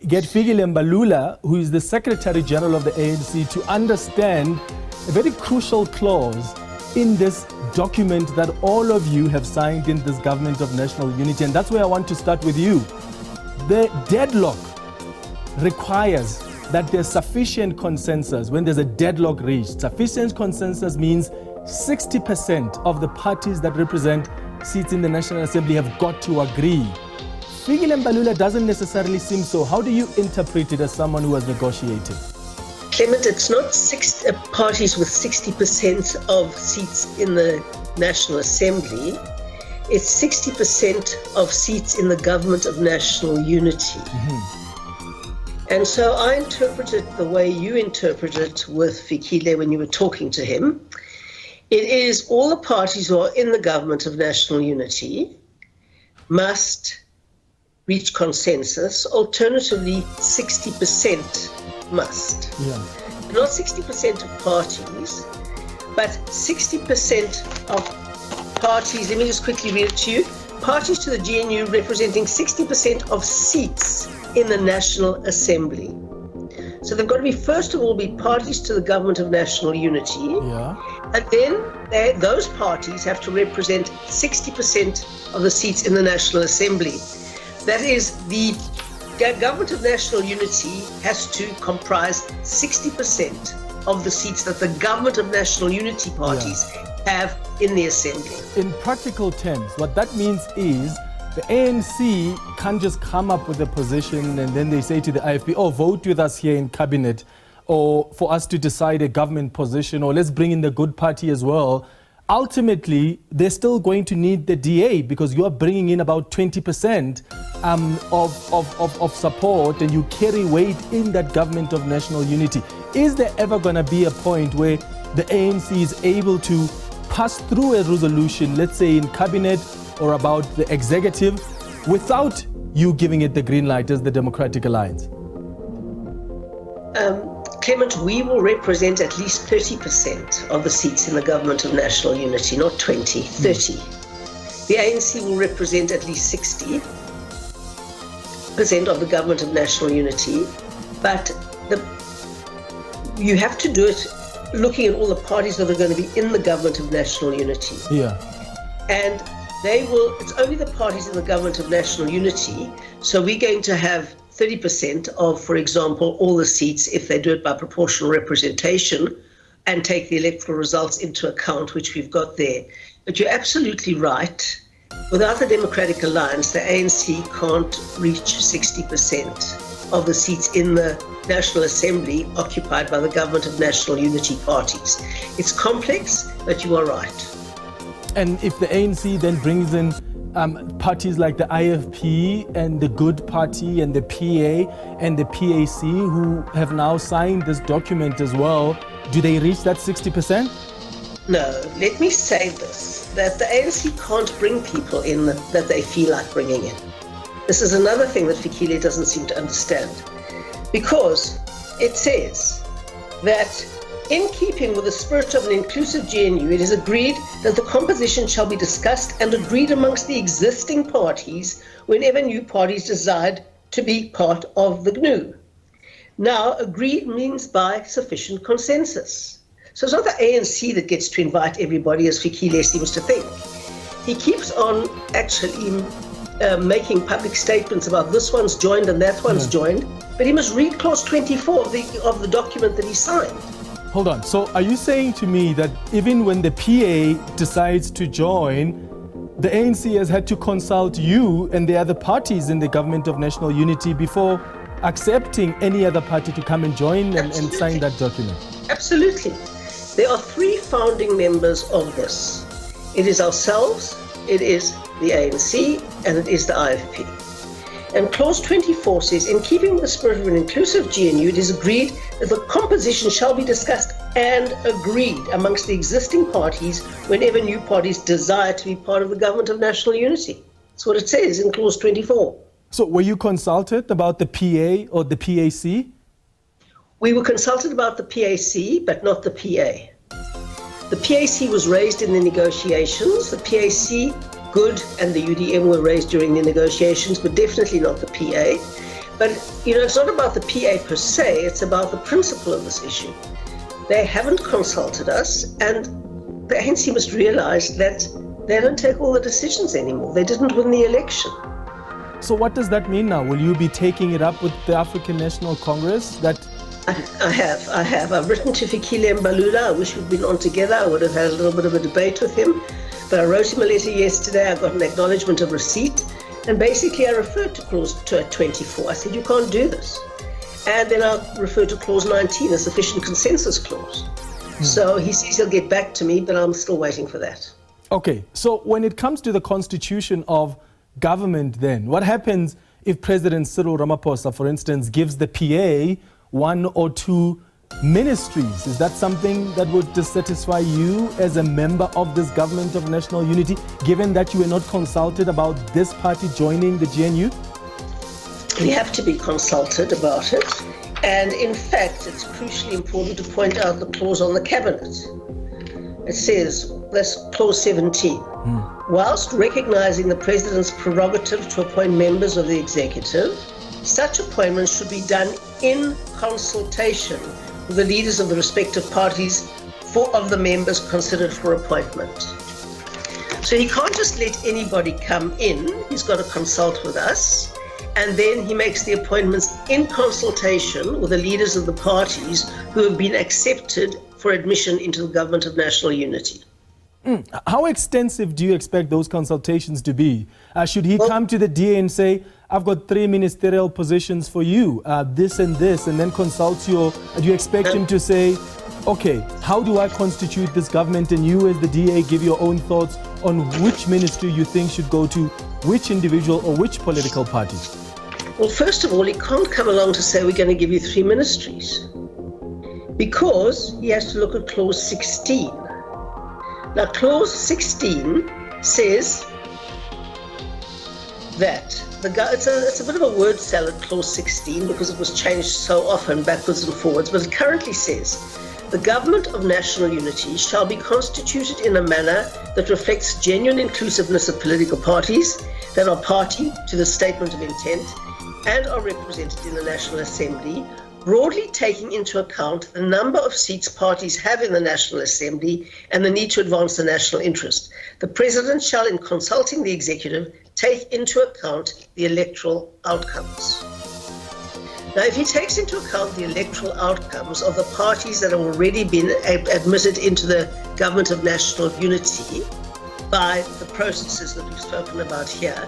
get Fikile Mbalula, who is the Secretary General of the ANC, to understand a very crucial clause in this document that all of you have signed in this Government of National Unity. And that's where I want to start with you. The deadlock requires that there's sufficient consensus. When there's a deadlock reached, sufficient consensus means 60% of the parties that represent seats in the National Assembly have got to agree. Fikile Mbalula doesn't necessarily seem so. How do you interpret it as someone who has negotiated? Clement, it's not parties with 60% of seats in the National Assembly. It's 60% of seats in the Government of National Unity. And so I interpret it the way you interpret it with Fikile when you were talking to him. It is all the parties who are in the Government of National Unity must reach consensus. Alternatively, 60% must. Not 60% of parties, but 60% of parties. Let me just quickly read it to you. Parties to the GNU representing 60% of seats in the National Assembly. So they've got to be, first of all, be parties to the Government of National Unity. And then those parties have to represent 60% of the seats in the National Assembly. That is, the Government of National Unity has to comprise 60% of the seats that the Government of National Unity parties have in the Assembly. In practical terms, what that means is the ANC can't just come up with a position and then they say to the IFP, oh, vote with us here in cabinet, or for us to decide a government position, or let's bring in the good party as well. Ultimately, they're still going to need the DA because you are bringing in about 20% of support, and you carry weight in that Government of National Unity. Is there ever going to be a point where the ANC is able to pass through a resolution, let's say in cabinet or about the executive, without you giving it the green light as the Democratic Alliance? Clement, we will represent at least 30% of the seats in the Government of National Unity, not 20, 30. The ANC will represent at least 60% of the Government of National Unity, but you have to do it looking at all the parties that are going to be in the Government of National Unity. And it's only the parties in the Government of National Unity, so we're going to have 30% of, for example, all the seats if they do it by proportional representation and take the electoral results into account, which we've got there. But you're absolutely right. Without the Democratic Alliance, the ANC can't reach 60% of the seats in the National Assembly occupied by the Government of National Unity parties. It's complex, but you are right. And if the ANC then brings in parties like the IFP and the Good Party and the PA and the PAC, who have now signed this document as well, do they reach that 60%? No, let me say this, that the ANC can't bring people in that they feel like bringing in. This is another thing that Fikile doesn't seem to understand, because it says that in keeping with the spirit of an inclusive GNU, it is agreed that the composition shall be discussed and agreed amongst the existing parties whenever new parties decide to be part of the GNU. Now, agreed means by sufficient consensus. So it's not the ANC that gets to invite everybody, as Fikile seems to think. He keeps on actually making public statements about this one's joined and that one's joined, but he must read clause 24 of the document that he signed. Hold on. So are you saying to me that even when the PA decides to join, the ANC has had to consult you and the other parties in the Government of National Unity before accepting any other party to come and join and sign that document? Absolutely. There are three founding members of this. It is ourselves, it is the ANC, and it is the IFP. And clause 24 says, in keeping with the spirit of an inclusive GNU, it is agreed that the composition shall be discussed and agreed amongst the existing parties whenever new parties desire to be part of the Government of National Unity. That's what it says in clause 24. So were you consulted about the PA or the PAC? We were consulted about the PAC, but not the PA. The PAC was raised in the negotiations. The PAC, Good, and the UDM were raised during the negotiations, but definitely not the PA. But, it's not about the PA per se, it's about the principle of this issue. They haven't consulted us, and the ANC must realize that they don't take all the decisions anymore. They didn't win the election. So what does that mean now? Will you be taking it up with the African National Congress? I have. I've written to Fikile Mbalula. I wish we'd been on together. I would have had a little bit of a debate with him. But I wrote him a letter yesterday. I got an acknowledgement of receipt. And basically I referred to clause 24. I said, you can't do this. And then I referred to clause 19, a sufficient consensus clause. So he says he'll get back to me, but I'm still waiting for that. Okay, so when it comes to the constitution of government then, what happens if President Cyril Ramaphosa, for instance, gives the PA 1 or 2 ministries? Is that something that would dissatisfy you as a member of this government of national unity, given that you were not consulted about this party joining the GNU? We have to be consulted about it. And in fact, it's crucially important to point out the clause on the cabinet. It says, that's clause 17. Whilst recognizing the president's prerogative to appoint members of the executive, such appointments should be done in consultation with the leaders of the respective parties of the members considered for appointment. So he can't just let anybody come in. He's got to consult with us. And then he makes the appointments in consultation with the leaders of the parties who have been accepted for admission into the government of national unity. How extensive do you expect those consultations to be? Should he come to the DA and say, I've got 3 ministerial positions for you, this, and then consult you? Or do you expect him to say, okay, how do I constitute this government? And you as the DA give your own thoughts on which ministry you think should go to which individual or which political party? Well, first of all, he can't come along to say we're going to give you 3 ministries, because he has to look at clause 16. Now, clause 16 says that it's a bit of a word salad, clause 16, because it was changed so often backwards and forwards, but it currently says the government of national unity shall be constituted in a manner that reflects genuine inclusiveness of political parties that are party to the statement of intent and are represented in the National Assembly, broadly taking into account the number of seats parties have in the National Assembly and the need to advance the national interest. The President shall, in consulting the executive, take into account the electoral outcomes. Now, if he takes into account the electoral outcomes of the parties that have already been admitted into the government of national unity by the processes that we've spoken about here,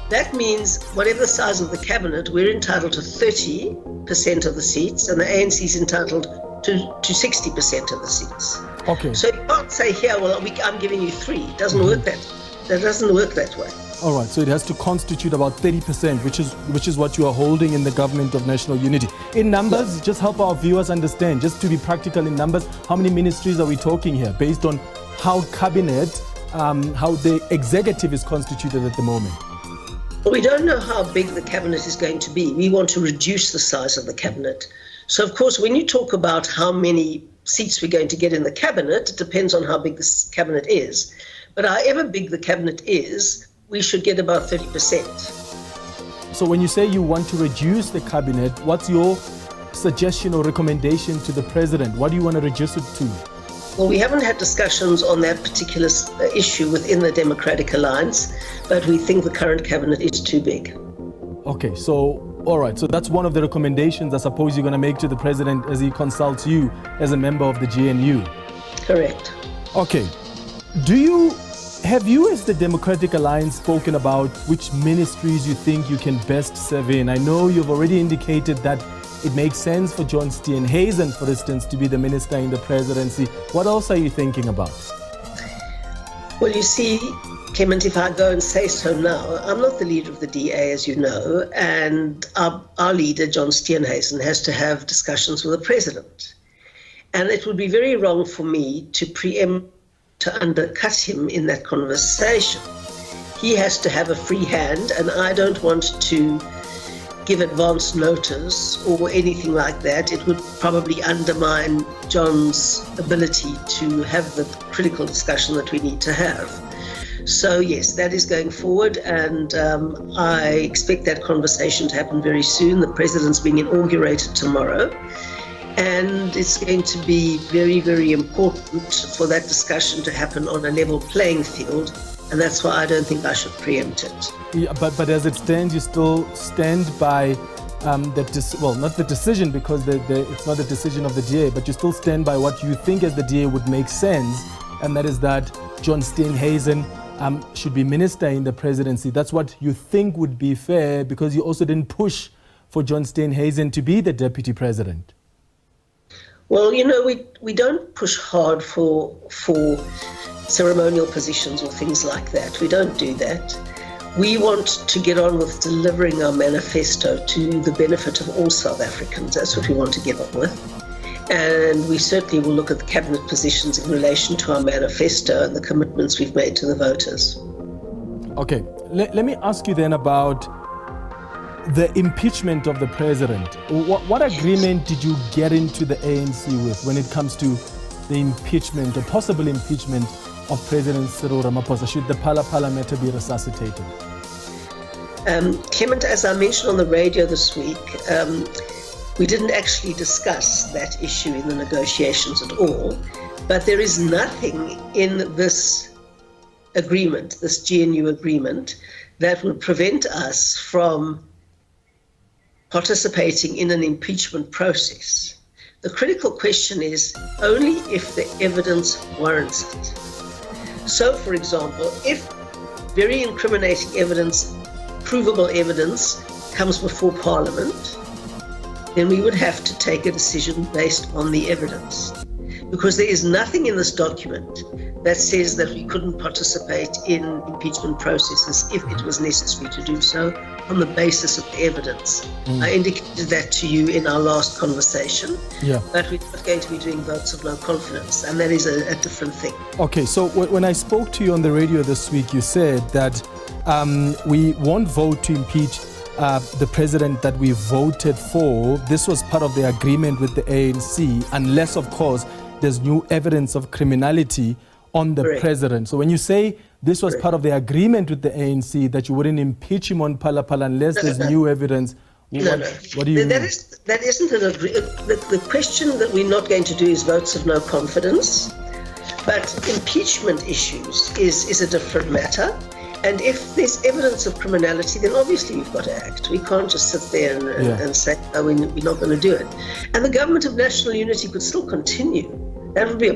that means whatever the size of the cabinet, we're entitled to 30% of the seats, and the ANC is entitled to 60% of the seats. Okay. So you can't say here, well, I'm giving you 3. It doesn't work that doesn't work that way. All right, so it has to constitute about 30%, which is what you are holding in the government of national unity. In numbers, just help our viewers understand, just to be practical in numbers, how many ministries are we talking here, based on how cabinet, how the executive is constituted at the moment? Well, we don't know how big the cabinet is going to be. We want to reduce the size of the cabinet. So, of course, when you talk about how many seats we're going to get in the cabinet, it depends on how big the cabinet is. But however big the cabinet is, we should get about 30%. So when you say you want to reduce the cabinet, what's your suggestion or recommendation to the president? What do you want to reduce it to? Well, we haven't had discussions on that particular issue within the Democratic Alliance, but we think the current cabinet is too big. Okay, so, all right, so that's one of the recommendations I suppose you're going to make to the president as he consults you as a member of the GNU. Correct. Okay, have you as the Democratic Alliance spoken about which ministries you think you can best serve in? I know you've already indicated that it makes sense for John Steenhuisen, for instance, to be the minister in the presidency. What else are you thinking about? Well, you see, Clement, if I go and say so now, I'm not the leader of the DA, as you know, and our leader, John Steenhuisen, has to have discussions with the president. And it would be very wrong for me to preempt, to undercut him in that conversation. He has to have a free hand, and I don't want to give advance notice or anything like that. It would probably undermine John's ability to have the critical discussion that we need to have. So yes, that is going forward, and I expect that conversation to happen very soon. The president's being inaugurated tomorrow, and it's going to be very, very important for that discussion to happen on a level playing field, and that's why I don't think I should preempt it. Yeah, but as it stands, you still stand by not the decision, because it's not the decision of the DA, but you still stand by what you think as the DA would make sense, and that is that John Steenhuisen should be minister in the presidency. That's what you think would be fair, because you also didn't push for John Steenhuisen to be the deputy president. Well, you know, we don't push hard for ceremonial positions or things like that. We don't do that. We want to get on with delivering our manifesto to the benefit of all South Africans. That's what we want to get on with. And we certainly will look at the cabinet positions in relation to our manifesto and the commitments we've made to the voters. Okay, let me ask you then about the impeachment of the president. What agreement did you get into the ANC with when it comes to the impeachment or possible impeachment of President Cyril Ramaphosa? Should the Phala matter be resuscitated? Clement, as I mentioned on the radio this week, we didn't actually discuss that issue in the negotiations at all, but there is nothing in this agreement, this GNU agreement, that would prevent us from participating in an impeachment process. The critical question is only if the evidence warrants it. So, for example, if very incriminating evidence, provable evidence, comes before Parliament, then we would have to take a decision based on the evidence. Because there is nothing in this document that says that we couldn't participate in impeachment processes if it was necessary to do so on the basis of the evidence. I indicated that to you in our last conversation, but we're not going to be doing votes of no confidence, and that is a different thing. Okay, so when I spoke to you on the radio this week, you said that we won't vote to impeach the president that we voted for. This was part of the agreement with the ANC, unless, of course, there's new evidence of criminality on the president. So when you say this was part of the agreement with the ANC, that you wouldn't impeach him on Phala unless there's new evidence, what do you mean? That isn't an agreement. The question that we're not going to do is votes of no confidence, but impeachment issues is a different matter. And if there's evidence of criminality, then obviously we've got to act. We can't just sit there and say, oh, we're not going to do it. And the government of national unity could still continue. That would be a